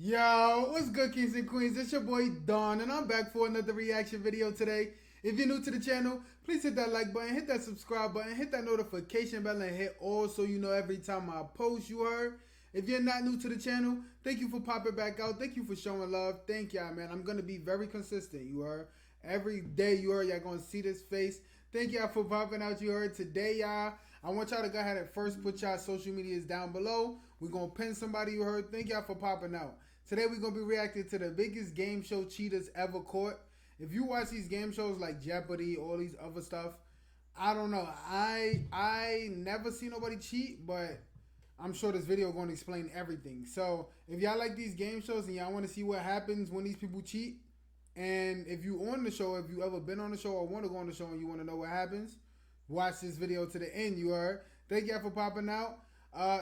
Yo, what's good, kings and queens? It's your boy Don, and I'm back for another reaction video today. If you're new to the channel, please hit that like button, hit that subscribe button, hit that notification bell, and hit all so you know every time I post, you heard. If you're not new to the channel, thank you for popping back out. Thank you for showing love. Thank y'all, man. I'm going to be very consistent, you heard. Every day, you heard, y'all going to see this face. Thank y'all for popping out, you heard. Today, y'all, I want y'all to go ahead and first put y'all social medias down below. We're going to pin somebody, you heard. Thank y'all for popping out. Today, we're going to be reacting to the biggest game show cheaters ever caught. If you watch these game shows like Jeopardy, all these other stuff, I don't know. I never see nobody cheat, but I'm sure this video going to explain everything. So if y'all like these game shows and y'all want to see what happens when these people cheat, and if you on the show, if you ever been on the show or want to go on the show and you want to know what happens, watch this video to the end, you heard. Thank y'all for popping out.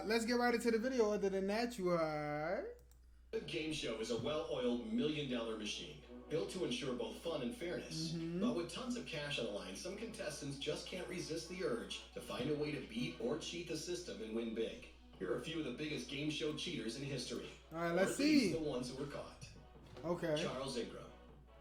Let's get right into the video. Other than that, you heard. The game show is a well-oiled million-dollar machine, built to ensure both fun and fairness. But with tons of cash on the line, some contestants just can't resist the urge to find a way to beat or cheat the system and win big. Here are a few of the biggest game show cheaters in history. All right, let's or at least see. The ones who were caught. Okay. Charles Ingram.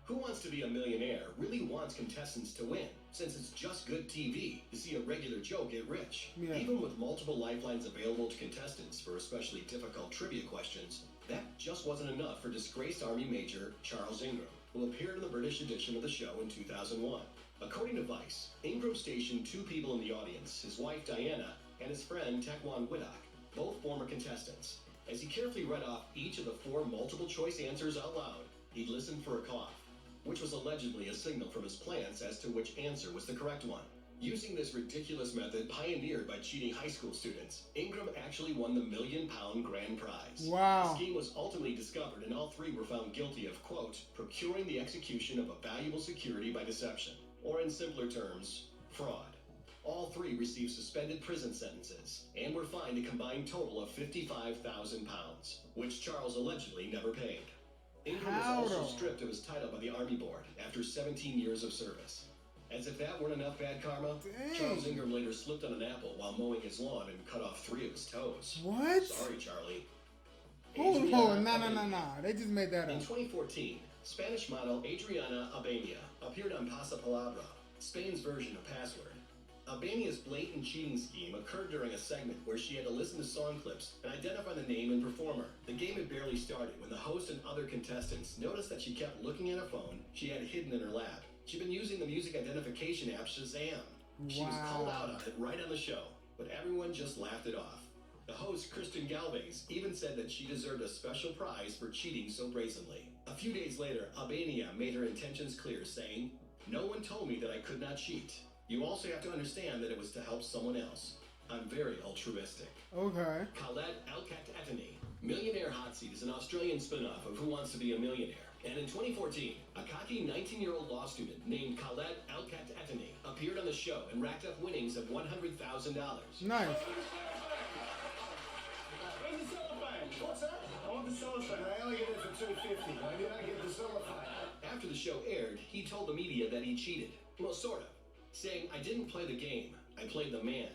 Who Wants to Be a Millionaire really wants contestants to win, since it's just good TV to see a regular Joe get rich. Yeah. Even with multiple lifelines available to contestants for especially difficult trivia questions, that just wasn't enough for disgraced Army Major Charles Ingram, who appeared in the British edition of the show in 2001. According to Vice, Ingram stationed two people in the audience, his wife Diana and his friend Taekwon Widdock, both former contestants. As he carefully read off each of the four multiple choice answers out loud, he'd listen for a cough, which was allegedly a signal from his plants as to which answer was the correct one. Using this ridiculous method pioneered by cheating high school students, Ingram actually won the £1 million grand prize. Wow. The scheme was ultimately discovered and all three were found guilty of, quote, procuring the execution of a valuable security by deception, or in simpler terms, fraud. All three received suspended prison sentences and were fined a combined total of £55,000, which Charles allegedly never paid. Ingram was also stripped of his title by the Army Board after 17 years of service. As if that weren't enough bad karma, Dang. Charles Ingram later slipped on an apple while mowing his lawn and cut off 3 of his toes. What? Sorry, Charlie. Oh, no. They just made that up. In 2014, Spanish model Adriana Albania appeared on Pasapalabra, Spain's version of Password. Albania's blatant cheating scheme occurred during a segment where she had to listen to song clips and identify the name and performer. The game had barely started when the host and other contestants noticed that she kept looking at a phone she had hidden in her lap. She'd been using the music identification app Shazam. She was called out on it right on the show, but everyone just laughed it off. The host, Kristen Galvez, even said that she deserved a special prize for cheating so brazenly. A few days later, Albania made her intentions clear, saying, "No one told me that I could not cheat. You also have to understand that it was to help someone else. I'm very altruistic." Okay. Khaled Al-Khat-Etani. Millionaire Hot Seat is an Australian spin-off of Who Wants to Be a Millionaire. And in 2014, a cocky 19-year-old law student named Khaled Al-Khat-Etani appeared on the show and racked up winnings of $100,000. Nice. Where's the cellophane? What's that? I want the cellophane. I only get it for $2.50. Maybe I get the cellophane. After the show aired, he told the media that he cheated. Well, sort of. Saying, "I didn't play the game. I played the man."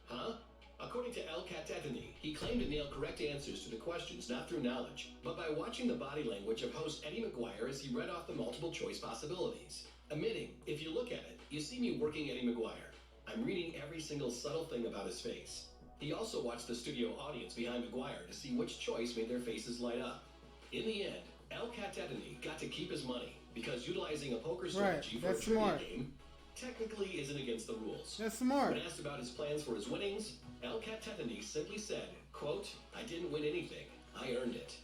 Huh? According to Al-Khat-Etani, he claimed to nail correct answers to the questions not through knowledge, but by watching the body language of host Eddie McGuire as he read off the multiple choice possibilities. Admitting, if you look at it, you see me working Eddie McGuire. I'm reading every single subtle thing about his face. He also watched the studio audience behind McGuire to see which choice made their faces light up. In the end, Al-Khat-Etani got to keep his money because utilizing a poker strategy for a trivia game technically isn't against the rules. That's smart. When asked about his plans for his winnings, Al-Khat-Etani simply said, quote, "I didn't win anything. I earned it."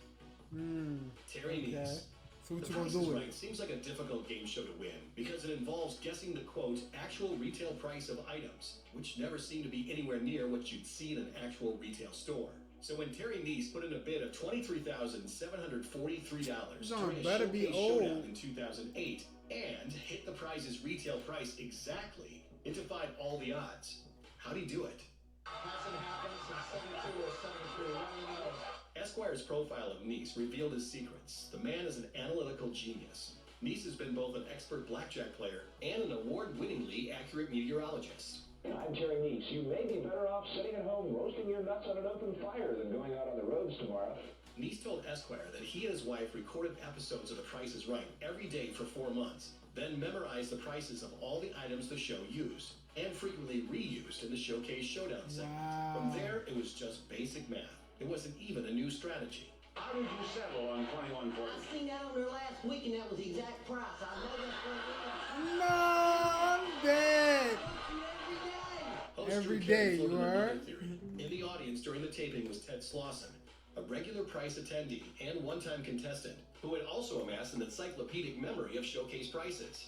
Terry Neese. So what The you gonna Price do is with Right it? seems like a difficult game show to win because it involves guessing the, quote, actual retail price of items, which never seem to be anywhere near what you'd see in an actual retail store. So when Terry Neese put in a bid of $23,743 during a better be showcase old. showdown in 2008 and hit the prize's retail price exactly, it defied all the odds. How'd he do it? Hasn't happened since 72 or 73. One knows. Esquire's profile of Neese revealed his secrets. The man is an analytical genius. Neese has been both an expert blackjack player and an award-winningly accurate meteorologist. I'm Terry Neese. You may be better off sitting at home roasting your nuts on an open fire than going out on the roads tomorrow. Nice told Esquire that he and his wife recorded episodes of The Price is Right every day for 4 months, then memorized the prices of all the items the show used, and frequently reused in the Showcase Showdown segment. Wow. From there, it was just basic math. It wasn't even a new strategy. How did you settle on 21 points? I seen that on there last week, and that was the exact price. I know that's No, I'm dead. Host Every Drew day, Carey you floated a heard? theory. In the audience during the taping was Ted Slauson, a regular price attendee and one-time contestant who had also amassed an encyclopedic memory of showcase prices.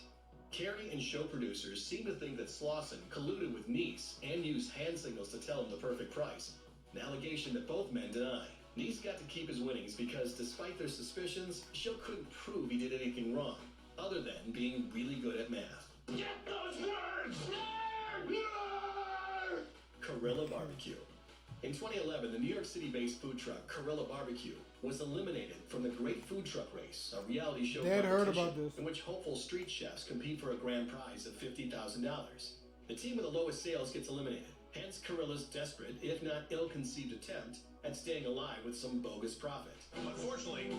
Carey and show producers seemed to think that Slauson colluded with Nice and used hand signals to tell him the perfect price, an allegation that both men deny. Nice got to keep his winnings because, despite their suspicions, Show couldn't prove he did anything wrong, other than being really good at math. Get those words! Nerd! Nerd! Gorilla Barbecue. In 2011, the New York City-based food truck Gorilla Barbecue was eliminated from the Great Food Truck Race, a reality show Dad heard competition about this. in which hopeful street chefs compete for a grand prize of $50,000. The team with the lowest sales gets eliminated, hence Gorilla's desperate, if not ill-conceived attempt at staying alive with some bogus profit. Unfortunately,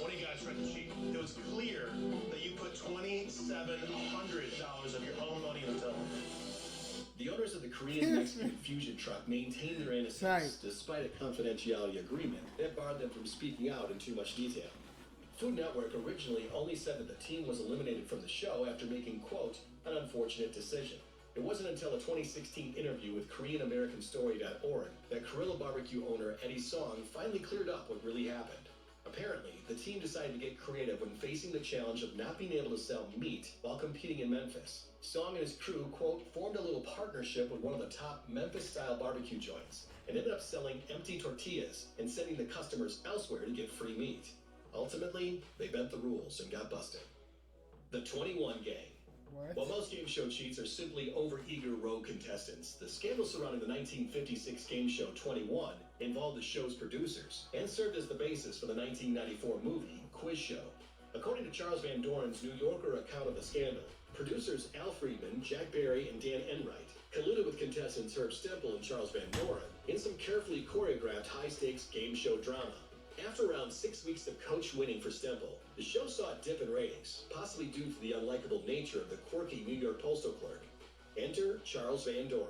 one of you guys read the sheet. It was clear that you put $2,700 of your own money in the till. The owners of the Korean Mexican fusion truck maintained their innocence, Right. despite a confidentiality agreement that barred them from speaking out in too much detail. Food Network originally only said that the team was eliminated from the show after making, quote, an unfortunate decision. It wasn't until a 2016 interview with KoreanAmericanStory.org that Gorilla Barbecue owner Eddie Song finally cleared up what really happened. Apparently, the team decided to get creative when facing the challenge of not being able to sell meat while competing in Memphis. Song and his crew, quote, formed a little partnership with one of the top Memphis-style barbecue joints and ended up selling empty tortillas and sending the customers elsewhere to get free meat. Ultimately, they bent the rules and got busted. The 21 Gang. What? While most game show cheats are simply overeager rogue contestants, the scandal surrounding the 1956 game show 21 involved the show's producers and served as the basis for the 1994 movie Quiz Show. According to Charles Van Doren's New Yorker account of the scandal, producers Al Friedman, Jack Barry, and Dan Enright colluded with contestants Herb Stempel and Charles Van Doren in some carefully choreographed high-stakes game show drama. After around 6 weeks of coach winning for Stempel, the show saw a dip in ratings, possibly due to the unlikable nature of the quirky New York postal clerk. Enter Charles Van Doren,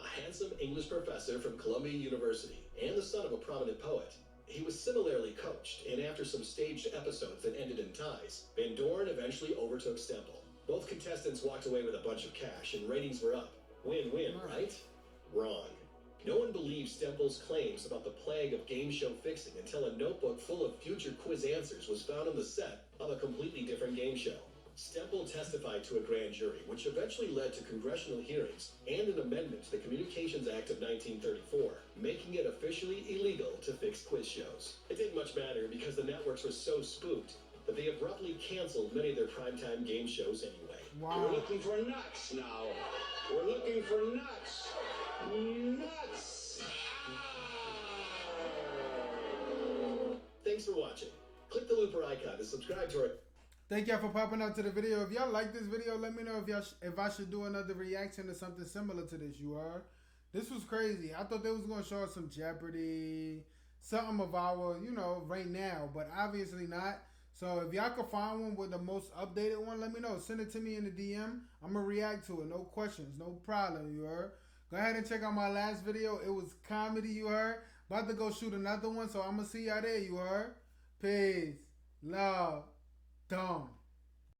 a handsome English professor from Columbia University and the son of a prominent poet. He was similarly coached, and after some staged episodes that ended in ties, Van Doren eventually overtook Stempel. Both contestants walked away with a bunch of cash, and ratings were up. Win-win, right? Wrong. No one believed Stempel's claims about the plague of game show fixing until a notebook full of future quiz answers was found on the set of a completely different game show. Stempel testified to a grand jury, which eventually led to congressional hearings and an amendment to the Communications Act of 1934, making it officially illegal to fix quiz shows. It didn't much matter because the networks were so spooked that they abruptly canceled many of their primetime game shows anyway. We're Wow. looking for nuts now. We're looking for nuts. Nuts! Thanks for watching. Click the looper icon to subscribe to our... Thank y'all for popping out to the video. If y'all like this video, let me know if I should do another reaction to something similar to this. You are. This was crazy. I thought they was gonna show us some Jeopardy, something of our, right now, but obviously not. So if y'all can find one with the most updated one, let me know. Send it to me in the DM. I'm gonna react to it. No questions, no problem. You heard. Go ahead and check out my last video. It was comedy. You heard. About to go shoot another one, so I'm gonna see y'all there. You heard. Peace, love. Done.